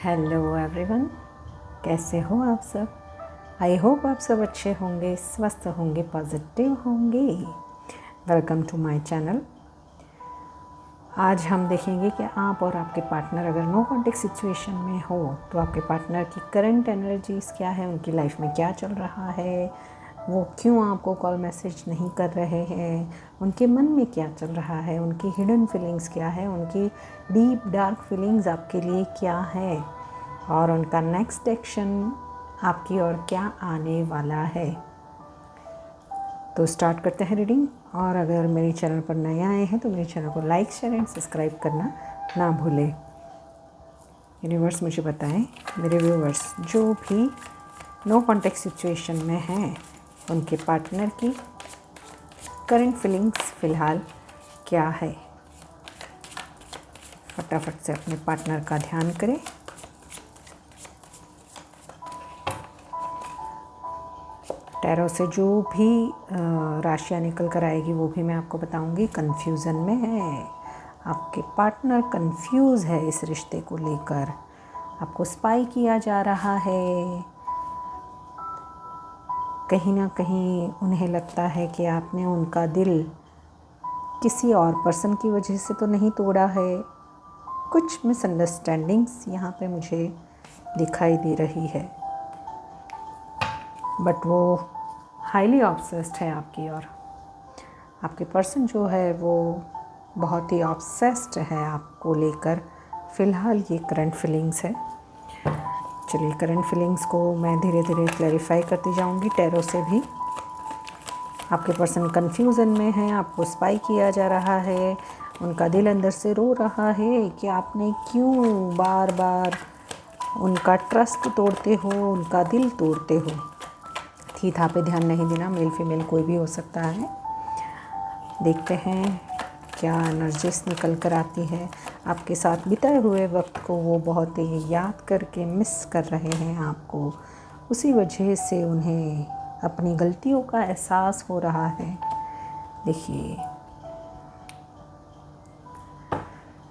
Hello everyone, कैसे हो आप सब। आई होप आप सब अच्छे होंगे, स्वस्थ होंगे, पॉजिटिव होंगे। Welcome to my channel. आज हम देखेंगे कि आप और आपके पार्टनर अगर नो कॉन्टेक्ट सिचुएशन में हो तो आपके पार्टनर की करंट एनर्जीज़ क्या है, उनकी लाइफ में क्या चल रहा है, वो क्यों आपको कॉल मैसेज नहीं कर रहे हैं, उनके मन में क्या चल रहा है, उनकी हिडन फीलिंग्स क्या है, उनकी डीप डार्क फीलिंग्स आपके लिए क्या है और उनका नेक्स्ट एक्शन आपकी ओर क्या आने वाला है। तो स्टार्ट करते हैं रीडिंग। और अगर मेरे चैनल पर नए आए हैं तो मेरे चैनल को लाइक, शेयर एंड सब्सक्राइब करना ना भूलें। यूनिवर्स मुझे बताएं, मेरे व्यूवर्स जो भी नो कॉन्टेक्ट सिचुएशन में हैं उनके पार्टनर की करंट फीलिंग्स फ़िलहाल क्या है। फटाफट से अपने पार्टनर का ध्यान करें। टैरो से जो भी राशियाँ निकल कर आएगी वो भी मैं आपको बताऊंगी। कन्फ्यूज़न में है, आपके पार्टनर कंफ्यूज है इस रिश्ते को लेकर, आपको स्पाई किया जा रहा है। कहीं ना कहीं उन्हें लगता है कि आपने उनका दिल किसी और पर्सन की वजह से तो नहीं तोड़ा है। कुछ मिसअंडरस्टैंडिंग्स यहाँ पे मुझे दिखाई दे रही है, बट वो हाईली ऑब्सेस्ड है आपकी ओर। आपके पर्सन जो है वो बहुत ही ऑब्सेस्ड है आपको लेकर। फ़िलहाल ये करंट फीलिंग्स है। चलिए, करंट फीलिंग्स को मैं धीरे धीरे क्लैरिफाई करती जाऊंगी टैरो से भी। आपके पर्सन कन्फ्यूज़न में है, आपको स्पाई किया जा रहा है, उनका दिल अंदर से रो रहा है कि आपने क्यों बार बार उनका ट्रस्ट तोड़ते हो, उनका दिल तोड़ते हो। थी था पे ध्यान नहीं देना, मेल फीमेल कोई भी हो सकता है। देखते हैं क्या एनर्जीज निकल कर आती है। आपके साथ बिताए हुए वक्त को वो बहुत ही याद करके मिस कर रहे हैं आपको, उसी वजह से उन्हें अपनी गलतियों का एहसास हो रहा है। देखिए,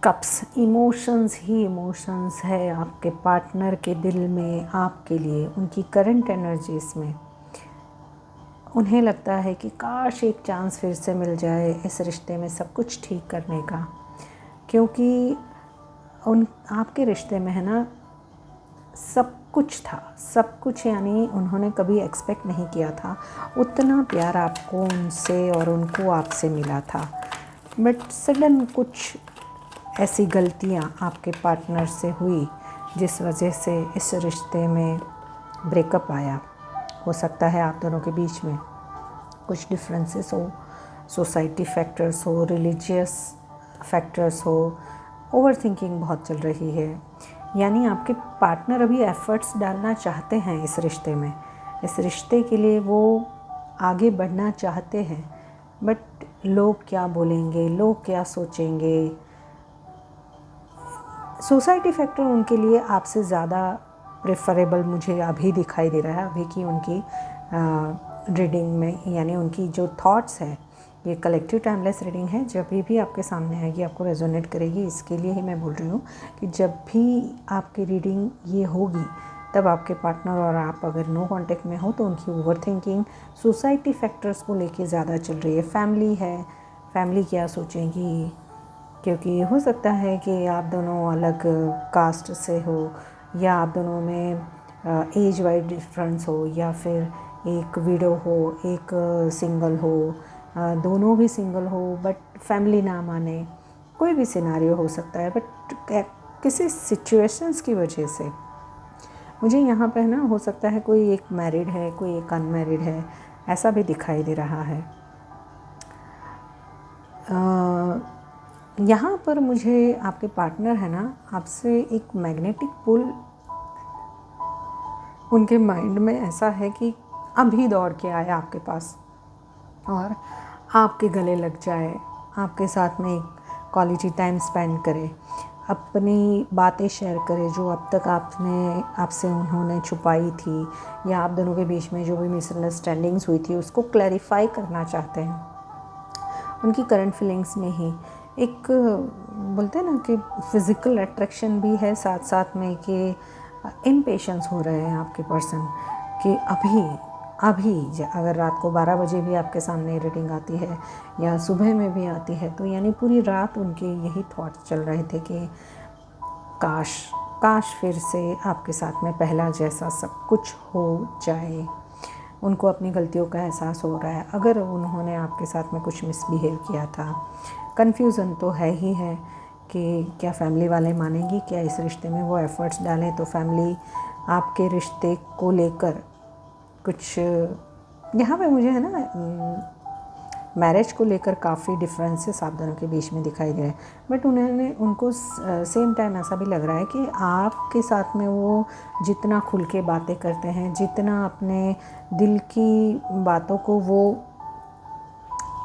कप्स, इमोशंस ही इमोशंस है आपके पार्टनर के दिल में आपके लिए, उनकी करंट एनर्जीज में। उन्हें लगता है कि काश एक चांस फिर से मिल जाए इस रिश्ते में सब कुछ ठीक करने का, क्योंकि उन आपके रिश्ते में है ना सब कुछ था, सब कुछ, यानी उन्होंने कभी एक्सपेक्ट नहीं किया था उतना प्यार आपको उनसे और उनको आपसे मिला था। बट सडन कुछ ऐसी गलतियाँ आपके पार्टनर से हुई जिस वजह से इस रिश्ते में ब्रेकअप आया। हो सकता है आप दोनों के बीच में कुछ डिफरेंसेस हो, सोसाइटी फैक्टर्स हो, रिलीजियस फैक्टर्स हो, ओवर थिंकिंग बहुत चल रही है। यानी आपके पार्टनर अभी एफ़र्ट्स डालना चाहते हैं इस रिश्ते में, इस रिश्ते के लिए वो आगे बढ़ना चाहते हैं, बट लोग क्या बोलेंगे, लोग क्या सोचेंगे, सोसाइटी फैक्टर उनके लिए आपसे ज़्यादा प्रेफरेबल मुझे अभी दिखाई दे रहा है। अभी की उनकी रीडिंग में, यानी उनकी जो थॉट्स है, ये कलेक्टिव टाइमलेस रीडिंग है, जब भी आपके सामने आएगी आपको रेजोनेट करेगी। इसके लिए ही मैं बोल रही हूँ कि जब भी आपकी रीडिंग ये होगी तब आपके पार्टनर और आप अगर नो कांटेक्ट में हो तो उनकी ओवर थिंकिंग सोसाइटी फैक्टर्स को लेके ज़्यादा चल रही है। फैमिली है, फैमिली क्या सोचेगी, क्योंकि हो सकता है कि आप दोनों अलग कास्ट से हो, या आप दोनों में एज वाइज डिफरेंस हो, या फिर एक विडो हो, एक सिंगल हो, दोनों भी सिंगल हो बट फैमिली ना माने। कोई भी सिनारियो हो सकता है, बट किसी सिचुएशंस की वजह से मुझे यहाँ पे ना हो सकता है कोई एक मैरिड है, कोई एक अनमैरिड है, ऐसा भी दिखाई दे रहा है। यहाँ पर मुझे आपके पार्टनर है ना आपसे एक मैग्नेटिक पुल उनके माइंड में ऐसा है कि अभी दौड़ के आए आपके पास और आपके गले लग जाए, आपके साथ में एक क्वालिटी टाइम स्पेंड करे, अपनी बातें शेयर करे जो अब तक आपसे उन्होंने छुपाई थी, या आप दोनों के बीच में जो भी मिसअंडरस्टैंडिंग्स हुई थी उसको क्लैरिफाई करना चाहते हैं। उनकी करंट फीलिंग्स में ही एक बोलते हैं ना कि फ़िज़िकल अट्रैक्शन भी है, साथ साथ में कि इम्पेशंस हो रहे हैं आपके पर्सन कि अभी अगर रात को 12 बजे भी आपके सामने रीडिंग आती है या सुबह में भी आती है, तो यानी पूरी रात उनके यही थॉट्स चल रहे थे कि काश फिर से आपके साथ में पहला जैसा सब कुछ हो जाए। उनको अपनी गलतियों का एहसास हो रहा है, अगर उन्होंने आपके साथ में कुछ मिसबिहेव किया था। कन्फ्यूज़न तो है ही है कि क्या फैमिली वाले मानेंगी, क्या इस रिश्ते में वो एफ़र्ट्स डालें, तो फैमिली आपके रिश्ते को लेकर कुछ यहाँ पे मुझे है ना मैरिज को लेकर काफ़ी डिफरेंसेस आप दोनों के बीच में दिखाई दे रहे हैं। बट उनको सेम टाइम ऐसा भी लग रहा है कि आपके साथ में वो जितना खुल के बातें करते हैं, जितना अपने दिल की बातों को वो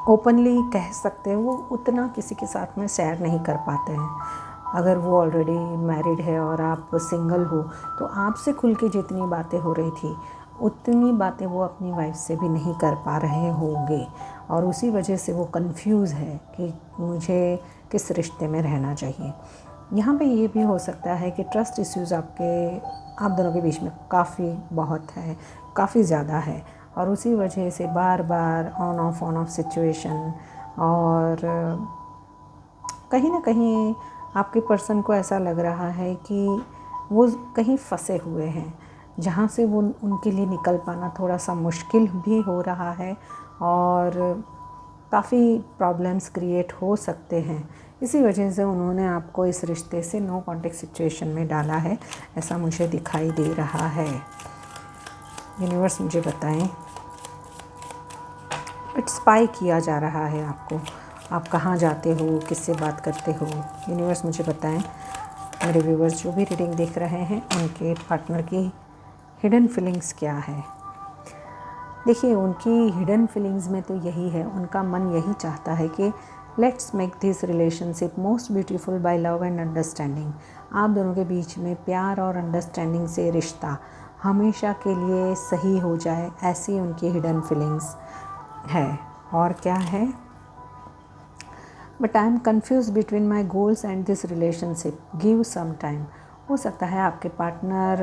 ओपनली कह सकते हैं, वो उतना किसी के साथ में शेयर नहीं कर पाते हैं। अगर वो ऑलरेडी मैरिड है और आप सिंगल हो, तो आपसे खुल के जितनी बातें हो रही थी उतनी बातें वो अपनी वाइफ से भी नहीं कर पा रहे होंगे, और उसी वजह से वो कंफ्यूज है कि मुझे किस रिश्ते में रहना चाहिए। यहाँ पे ये भी हो सकता है कि ट्रस्ट इश्यूज़ आप दोनों के बीच में काफ़ी ज़्यादा है, और उसी वजह से बार बार ऑन ऑफ सिचुएशन, और कहीं ना कहीं आपके पर्सन को ऐसा लग रहा है कि वो कहीं फंसे हुए हैं, जहाँ से वो उनके लिए निकल पाना थोड़ा सा मुश्किल भी हो रहा है, और काफ़ी प्रॉब्लम्स क्रिएट हो सकते हैं। इसी वजह से उन्होंने आपको इस रिश्ते से नो कॉन्टेक्ट सिचुएशन में डाला है, ऐसा मुझे दिखाई दे रहा है। यूनिवर्स मुझे बताएं। स्पाई किया जा रहा है आपको, आप कहाँ जाते हो, किससे बात करते हो। यूनिवर्स मुझे बताएं, मेरे व्यूवर्स जो भी रीडिंग देख रहे हैं उनके पार्टनर की हिडन फीलिंग्स क्या है। देखिए, उनकी हिडन फीलिंग्स में तो यही है, उनका मन यही चाहता है कि let's make this relationship most beautiful by love and understanding. आप दोनों के बीच में प्यार और अंडरस्टैंडिंग से रिश्ता हमेशा के लिए सही हो जाए, ऐसी उनकी हिडन फीलिंग्स है। और क्या है, but I am confuse between my goals and this relationship, give some time. हो सकता है आपके पार्टनर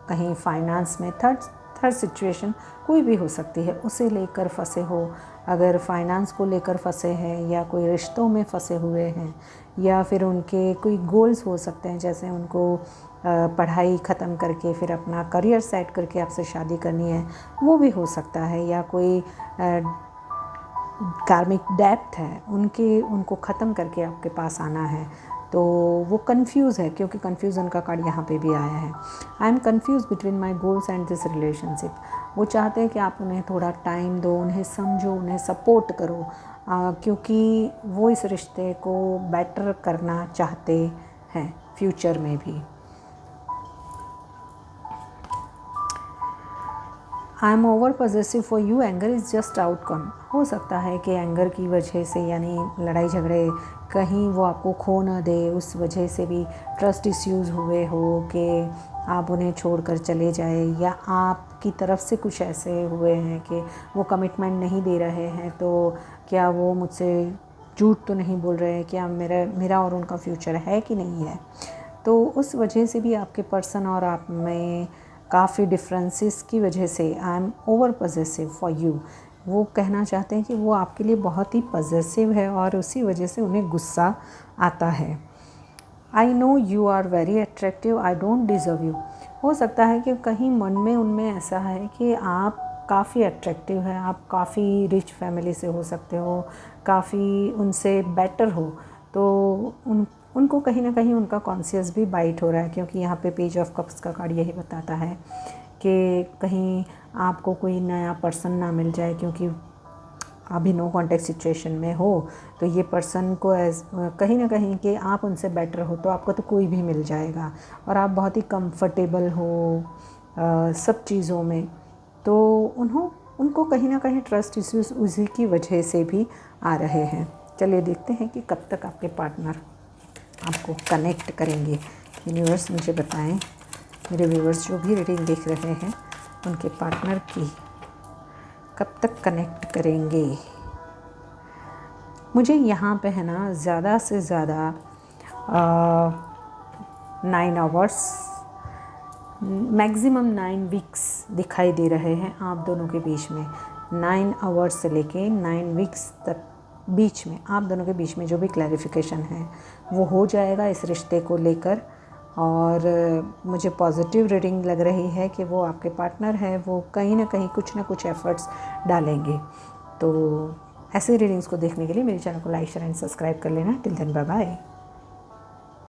कहीं फाइनेंस में थर्ड सिचुएशन कोई भी हो सकती है, उसे लेकर फंसे हो। अगर फाइनेंस को लेकर फंसे हैं, या कोई रिश्तों में फंसे हुए हैं, या फिर उनके कोई गोल्स हो सकते हैं, जैसे उनको पढ़ाई ख़त्म करके फिर अपना करियर सेट करके आपसे शादी करनी है, वो भी हो सकता है। या कोई कार्मिक डेप्थ है, उनको ख़त्म करके आपके पास आना है, तो वो कंफ्यूज है, क्योंकि कन्फ्यूज़न का कार्ड यहाँ पे भी आया है। आई am confuse between my goals and this relationship. वो चाहते हैं कि आप उन्हें थोड़ा टाइम दो, उन्हें समझो, उन्हें सपोर्ट करो, क्योंकि वो इस रिश्ते को बेटर करना चाहते हैं फ्यूचर में भी। I am over possessive for you, anger is just outcome. हो सकता है कि एंगर की वजह से, यानी लड़ाई झगड़े कहीं वो आपको खो ना दे, उस वजह से भी ट्रस्ट इश्यूज़ हुए हो कि आप उन्हें छोड़कर चले जाए, या आपकी तरफ से कुछ ऐसे हुए हैं कि वो कमिटमेंट नहीं दे रहे हैं, तो क्या वो मुझसे झूठ तो नहीं बोल रहे हैं, क्या मेरा और उनका फ्यूचर है कि नहीं है। तो उस वजह से भी आपके पर्सन और आप में काफ़ी डिफरेंसेस की वजह से I am over possessive for you. वो कहना चाहते हैं कि वो आपके लिए बहुत ही पॉजेसिव है, और उसी वजह से उन्हें गुस्सा आता है। I know you are very attractive, I don't deserve you. हो सकता है कि कहीं मन में उनमें ऐसा है कि आप काफ़ी अट्रैक्टिव हैं, आप काफ़ी रिच फैमिली से हो सकते हो, काफ़ी उनसे बेटर हो, तो उनको कहीं ना कहीं उनका कॉन्शियस भी बाइट हो रहा है, क्योंकि यहाँ पे पेज ऑफ कप्स का कार्ड यही बताता है कि कहीं आपको कोई नया पर्सन ना मिल जाए, क्योंकि अभी नो कॉन्टेक्ट सिचुएशन में हो, तो ये पर्सन को कहीं ना कहीं कि आप उनसे बेटर हो, तो आपको तो कोई भी मिल जाएगा, और आप बहुत ही कंफर्टेबल हो सब चीज़ों में। तो उनको कहीं ना कहीं ट्रस्ट इश्यूज उसी की वजह से भी आ रहे हैं। चलिए देखते हैं कि कब तक आपके पार्टनर आपको कनेक्ट करेंगे। यूनिवर्स मुझे बताएं, मेरे व्यूवर्स जो भी रीडिंग देख रहे हैं उनके पार्टनर की कब तक कनेक्ट करेंगे। मुझे यहाँ पे है ना ज़्यादा से ज़्यादा 9 आवर्स, मैक्सिमम 9 वीक्स दिखाई दे रहे हैं आप दोनों के बीच में। 9 आवर्स से लेके 9 वीक्स तक बीच में आप दोनों के बीच में जो भी क्लैरिफिकेशन है वो हो जाएगा इस रिश्ते को लेकर। और मुझे पॉजिटिव रीडिंग लग रही है कि वो आपके पार्टनर है, वो कहीं ना कहीं कुछ ना कुछ एफ़र्ट्स डालेंगे। तो ऐसे रीडिंग्स को देखने के लिए मेरे चैनल को लाइक शेयर एंड सब्सक्राइब कर लेना। Till then bye bye.